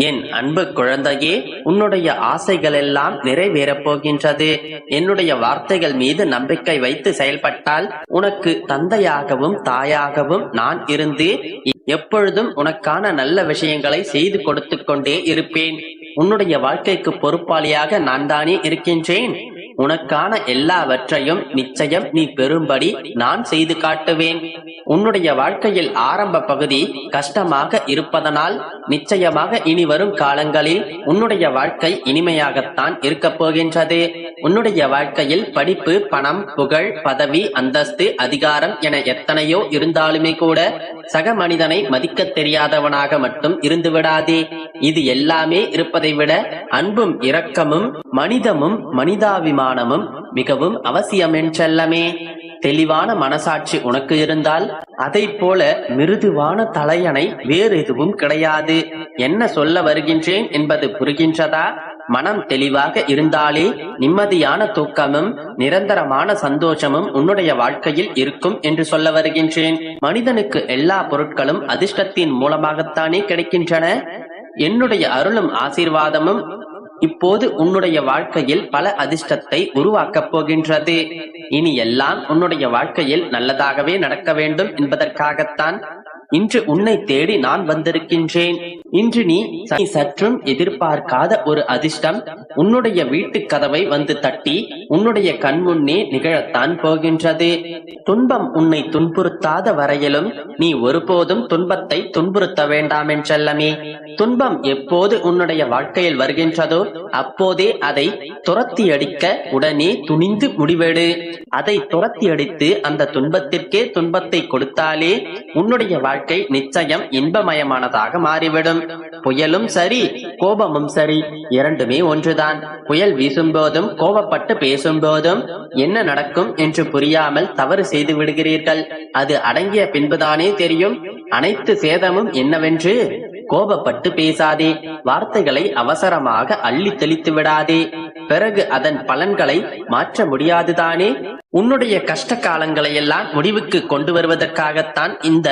என் அன்பு குழந்தையே, உன்னுடைய ஆசைகள் எல்லாம் நிறைவேறப் போகின்றது. என்னுடைய வார்த்தைகள் மீது நம்பிக்கை வைத்து செயல்பட்டால் உனக்கு தந்தையாகவும் தாயாகவும் நான் இருந்து எப்பொழுதும் உனக்கான நல்ல விஷயங்களை செய்து கொடுத்து கொண்டே இருப்பேன். உன்னுடைய வாழ்க்கைக்கு பொறுப்பாளியாக நான் தானே இருக்கின்றேன். உனக்கான எல்லாவற்றையும் நிச்சயம் நீ பெறும்படி நான் செய்து காட்டுவேன். உன்னுடைய வாழ்க்கையில் ஆரம்ப பகுதி கஷ்டமாக இருப்பதனால் நிச்சயமாக இனி வரும் காலங்களில் உன்னுடைய வாழ்க்கை இனிமையாகத்தான் இருக்கப் போகின்றது. உன்னுடைய வாழ்க்கையில் படிப்பு, பணம், புகழ், பதவி, அந்தஸ்து, அதிகாரம் என எத்தனையோ இருந்தாலுமே கூட சக மனிதனை மதிக்க தெரியாதவனாக மட்டும் இருந்து விடாதே. இது எல்லாமே இருப்பதை விட அன்பும் இரக்கமும் மனிதமும் மனிதாபிமானமும் மிகவும் அவசியம் என்றல்லமே. தெளிவான மனசாட்சி உனக்கு இருந்தால் அதை போல மிருதுவான தலையணை வேறு எதுவும் கிடையாது. என்ன சொல்ல வருகின்றேன் என்பது புரிகின்றதா? மனம் தெளிவாக இருந்தாலே நிம்மதியான தூக்கமும் நிரந்தரமான சந்தோஷமும் உன்னுடைய வாழ்க்கையில் இருக்கும் என்று சொல்ல வருகின்றேன். மனிதனுக்கு எல்லா பொருட்களும் அதிர்ஷ்டத்தின் மூலமாகத்தானே கிடைக்கின்றன. என்னுடைய அருளும் ஆசீர்வாதமும் இப்போது உன்னுடைய வாழ்க்கையில் பல அதிர்ஷ்டத்தை உருவாக்கப் போகின்றது. இனி எல்லாம் உன்னுடைய வாழ்க்கையில் நல்லதாகவே நடக்க வேண்டும் என்பதற்காகத்தான் இன்று உன்னை தேடி நான் வந்திருக்கின்றேன். இன்று நீ சற்றும் எதிர்பார்க்காத ஒரு அதிர்ஷ்டம் உன்னுடைய வீட்டு கதவை வந்து தட்டி உன்னுடைய கண் முன்னே நிகழத்தான் போகின்றது. துன்பம் உன்னை துன்புறுத்தாத வரையிலும் நீ ஒருபோதும் துன்பத்தை துன்புறுத்த வேண்டாம் என்றல்லமே. துன்பம் எப்போது உன்னுடைய வாழ்க்கையில் வருகின்றதோ அப்போதே அதை துரத்தி அடிக்க உடனே துணிந்து முடிவெடு. அதை துரத்தி அடித்து அந்த துன்பத்திற்கே துன்பத்தை கொடுத்தாலே உன்னுடைய வாழ்க்கை நிச்சயம் இன்பமயமானதாக மாறிவிடும். புயலும் சரி, கோபமும் சரி, இரண்டுமே ஒன்றுதான். புயல் வீசும்போதும் கோபப்பட்டு பேசும்போதும் என்ன நடக்கும் என்று புரியாமல் தவறு செய்து விடுகிறீர்கள். அது அடங்கிய பின்புதானே தெரியும் அனைத்து சேதமும் என்னவென்று. கோபப்பட்டு பேசாதே. வார்த்தைகளை அவசரமாக அள்ளி தெளித்து விடாதே. பிறகு அதன் பலன்களை மாற்ற முடியாதுதானே. உன்னுடைய கஷ்ட காலங்களை எல்லாம் முடிவுக்கு கொண்டு வருவதற்காகத்தான் இந்த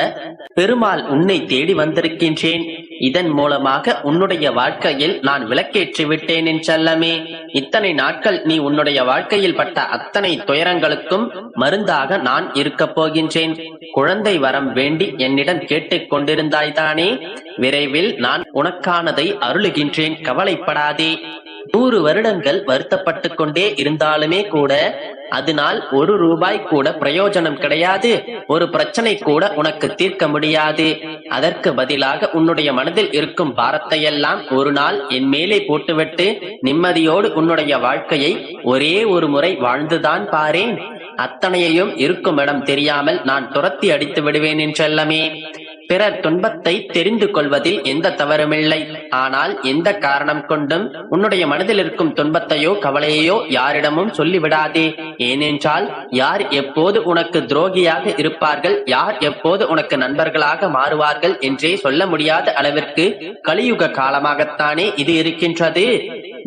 பெருமாள் உன்னை தேடி வந்திருக்கின்றேன். இதன் மூலமாக உன்னுடைய வாழ்க்கையில் நான் விளக்கேற்றி விட்டேன் என்றல்லமே. இத்தனை நாட்கள் நீ உன்னுடைய வாழ்க்கையில் பட்ட அத்தனை துயரங்களுக்கும் மருந்தாக நான் இருக்கப் போகின்றேன். குழந்தை வரம் வேண்டி என்னிடம் கேட்டுக் கொண்டிருந்தாய்தானே. விரைவில் நான் உனக்கானதை அருளுகின்றேன், கவலைப்படாதே. 100 வருடங்கள் வருத்தப்பட்டு கொண்டே இருந்தாலுமே கூட அதனால் ₹1 கூட பிரயோஜனம் கிடையாது. ஒரு பிரச்சனை கூட உனக்கு தீர்க்க முடியாது. அதற்கு பதிலாக உன்னுடைய மனதில் இருக்கும் பாரத்தை எல்லாம் ஒரு நாள் என் மேலே போட்டுவிட்டு நிம்மதியோடு உன்னுடைய வாழ்க்கையை ஒரே ஒரு முறை வாழ்ந்துதான் பாரேன். அத்தனையையும் இருக்கும் இடம் தெரியாமல் நான் துரத்தி அடித்து விடுவேன் என்றல்லமே. பிறர் துன்பத்தை தெரிந்து கொள்வதில் எந்த தவறுமில்லை. ஆனால் எந்த காரணம் கொண்டும் உன்னுடைய மனதில் இருக்கும் துன்பத்தையோ கவலையோ யாரிடமும் சொல்லிவிடாதே. ஏனென்றால் யார் எப்போது உனக்கு துரோகியாக இருப்பார்கள், யார் எப்போது உனக்கு நண்பர்களாக மாறுவார்கள் என்றே சொல்ல முடியாத அளவிற்கு கலியுக காலமாகத்தானே இது இருக்கின்றது.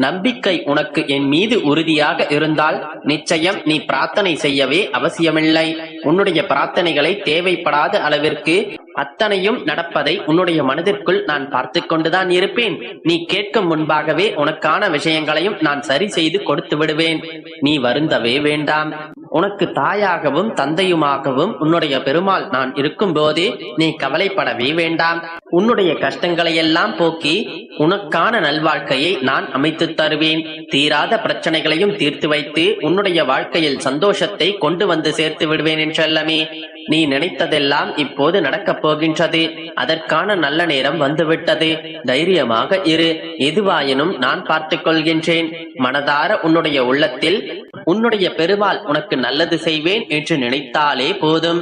நம்பிக்கை உனக்கு என் மீது உறுதியாக இருந்தால் நிச்சயம் நீ பிரார்த்தனை செய்யவே அவசியமில்லை. உன்னுடைய பிரார்த்தனைகளை தேவைப்படாத அளவிற்கு அத்தனையும் நடப்பதை உன்னுடைய மனதிற்குள் நான் பார்த்து கொண்டுதான் இருப்பேன். நீ கேட்கும் முன்பாகவே உனக்கான விஷயங்களையும் நான் சரி செய்து கொடுத்து விடுவேன். நீ வருந்தவே வேண்டாம். உனக்கு தாயாகவும் தந்தையுமாகவும் உன்னுடைய பெருமாள் நான் இருக்கும் போதே நீ கவலைப்படவே வேண்டாம். உன்னுடைய கஷ்டங்களை எல்லாம் போக்கி உனக்கான நல்வாழ்க்கையை நான் அமைத்து தருவேன். தீராத பிரச்சனைகளையும் தீர்த்து வைத்து உன்னுடைய வாழ்க்கையில் சந்தோஷத்தை கொண்டு வந்து சேர்த்து விடுவேன் என்றல்லமே. நீ நினைத்ததெல்லாம் இப்போது நடக்கப் போகின்றது. அதற்கான நல்ல நேரம் வந்துவிட்டது. தைரியமாக இரு. எதுவாயினும் நான் பார்த்துக் கொள்கின்றேன். மனதார உன்னுடைய உள்ளத்தில் உன்னுடைய பெருமாள் உனக்கு நல்லது செய்வேன் என்று நினைத்தாலே போதும்.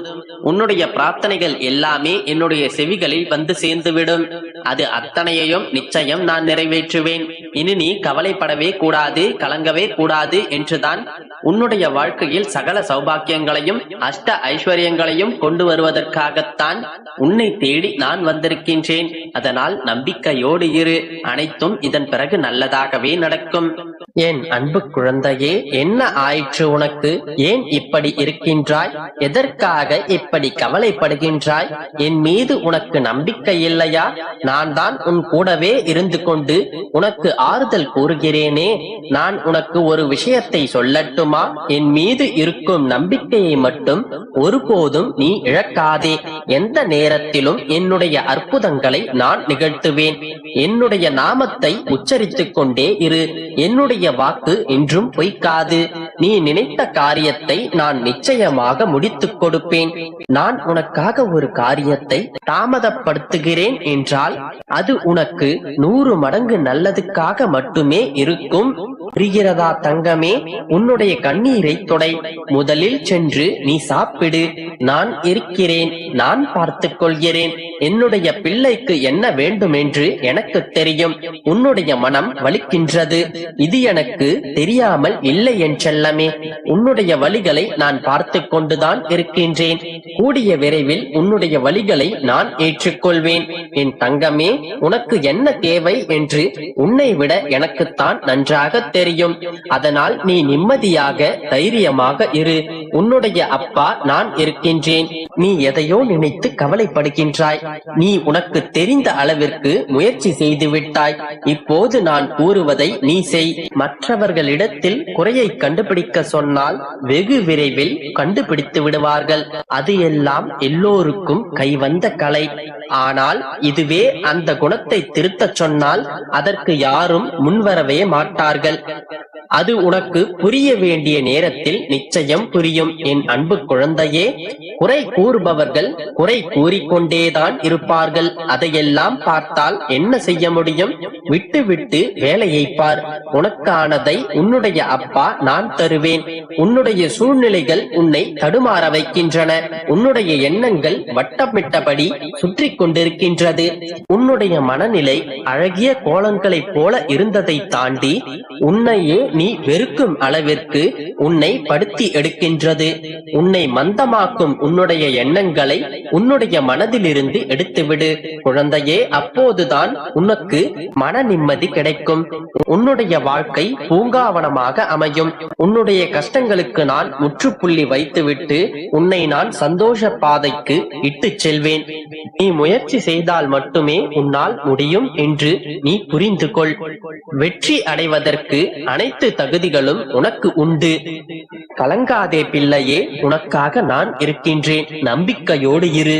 உன்னுடைய பிரார்த்தனைகள் எல்லாமே என்னுடைய செவிகளில் வந்து சேர்ந்துவிடும். அது அத்தனையையும் நிச்சயம் நான் நிறைவேற்றுவேன். இனி நீ கவலைப்படவே கூடாது, கலங்கவே கூடாது என்றுதான் உன்னுடைய வாழ்க்கையில் சகல சௌபாக்கியங்களையும் அஷ்ட ஐஸ்வர்யங்களையும் கொண்டு வருவதற்காகத்தான் உன்னை தேடி நான் வந்திருக்கின்றேன். அதனால் நம்பிக்கையோடு இரு. அனைத்தும் இதன் பிறகு நல்லதாகவே நடக்கும். என் அன்பு குழந்தையே, என்ன ஆயிற்று உனக்கு? ஏன் இப்படி இருக்கின்றாய்? எதற்காக இப்படி கவலைப்படுகின்றாய்? என் மீது உனக்கு நம்பிக்கை இல்லையா? நான் தான் உன் கூடவே இருந்து கொண்டு உனக்கு ஆறுதல் கூறுகிறேனே. நான் உனக்கு ஒரு விஷயத்தை சொல்லட்டுமா? என் மீது இருக்கும் நம்பிக்கையை மட்டும் ஒருபோதும் நீ இழக்காதே. எந்த நேரத்திலும் என்னுடைய அற்புதங்களை நான் நிகழ்த்துவேன். என்னுடைய நாமத்தை உச்சரித்துக் கொண்டே இரு. என்னுடைய வாக்கு என்றும் பொய்க்காது. நீ நினைத்த காரியத்தை நான் நிச்சயமாக முடித்துக் கொடுப்பேன். நான் உனக்காக ஒரு காரியத்தை தாமதப்படுத்துகிறேன் என்றால் அது உனக்கு 100 மடங்கு நல்லதுக்காக மட்டுமே இருக்கும். புரிகிறதா தங்கமே? உன்னுடைய கண்ணீரை தொடை. முதலில் சென்று நீ சாப்பிடு. நான் இருக்கிறேன். நான் பார்த்துக் கொள்கிறேன். என்னுடைய பிள்ளைக்கு என்ன வேண்டும் என்று எனக்கு தெரியும். உன்னுடைய மனம் வலிக்கின்றது. இது எனக்கு தெரியாமல் இல்லை என் செல்லமே. உன்னுடைய வலிகளை நான் பார்த்துக் கொண்டுதான் இருக்கின்றேன். கூடிய விரைவில் உன்னுடைய வலிகளை நான் ஏற்றுக்கொள்வேன். என் தங்கமே, உனக்கு என்ன தேவை என்று உன்னை விட எனக்குத்தான் நன்றாக தெரியும். அதனால் நீ நிம்மதியாக தைரியமாக இரு. உன்னுடைய அப்பா நான் இருக்கின்றேன். நீ எதையோ நினைத்து கவலைப்படுகின்றாய். நீ உனக்கு தெரிந்த அளவிற்கு முயற்சி செய்து விட்டாய். இப்போது நான் கூறுவதை நீ செய். மற்றவர்களிடத்தில் குறையை கண்டுபிடிக்க சொன்னால் வெகு விரைவில் கண்டுபிடித்து விடுவார்கள். அது எல்லாம் எல்லோருக்கும் கைவந்த கலை. ஆனால் இதுவே அந்த குணத்தை திருத்தச் சொன்னால் அதற்கு யாரும் முன்வரவே மாட்டார்கள். அது உனக்கு புரிய வேண்டிய நேரத்தில் நிச்சயம் புரியும். என் அன்பு குழந்தையே, குறை கூறுபவர்கள் குறை கூறிக்கொண்டேதான் இருப்பார்கள். அதையெல்லாம் பார்த்தால் என்ன செய்ய முடியும்? விட்டு விட்டு வேலையை பார். உனக்கானதை உன்னுடைய அப்பா நான் தருவேன். உன்னுடைய சூழ்நிலைகள் உன்னை தடுமாற வைக்கின்றன. உன்னுடைய எண்ணங்கள் வட்டமிட்டபடி சுற்றி கொண்டிருக்கின்றது. உன்னுடைய மனநிலை அழகிய கோலங்களைப் போல இருந்ததை தாண்டி உன்னையே நீ வெறுக்கும் அளவிற்கு உன்னை படுத்தி எடுக்கின்றது. உன்னை மந்தமாக்கும் உன்னுடைய எண்ணங்களை உன்னுடைய மனதிலிருந்து எடுத்துவிடு குழந்தையே. அப்போதுதான் உனக்கு மன நிம்மதி கிடைக்கும். உன்னுடைய வாழ்க்கை பூங்காவனமாக அமையும். உன்னுடைய கஷ்டங்களுக்கு நான் முற்றுப்புள்ளி வைத்துவிட்டு உன்னை நான் சந்தோஷ பாதைக்கு இட்டு செல்வேன். நீ முயற்சி செய்தால் மட்டுமே உன்னால் முடியும் என்று நீ புரிந்து கொள். வெற்றி அடைவதற்கு அனைத்து தகுதிகளும் உனக்கு உண்டு. கலங்காதே பிள்ளையே, உனக்காக நான் இருக்கின்றேன். நம்பிக்கையோடு இரு.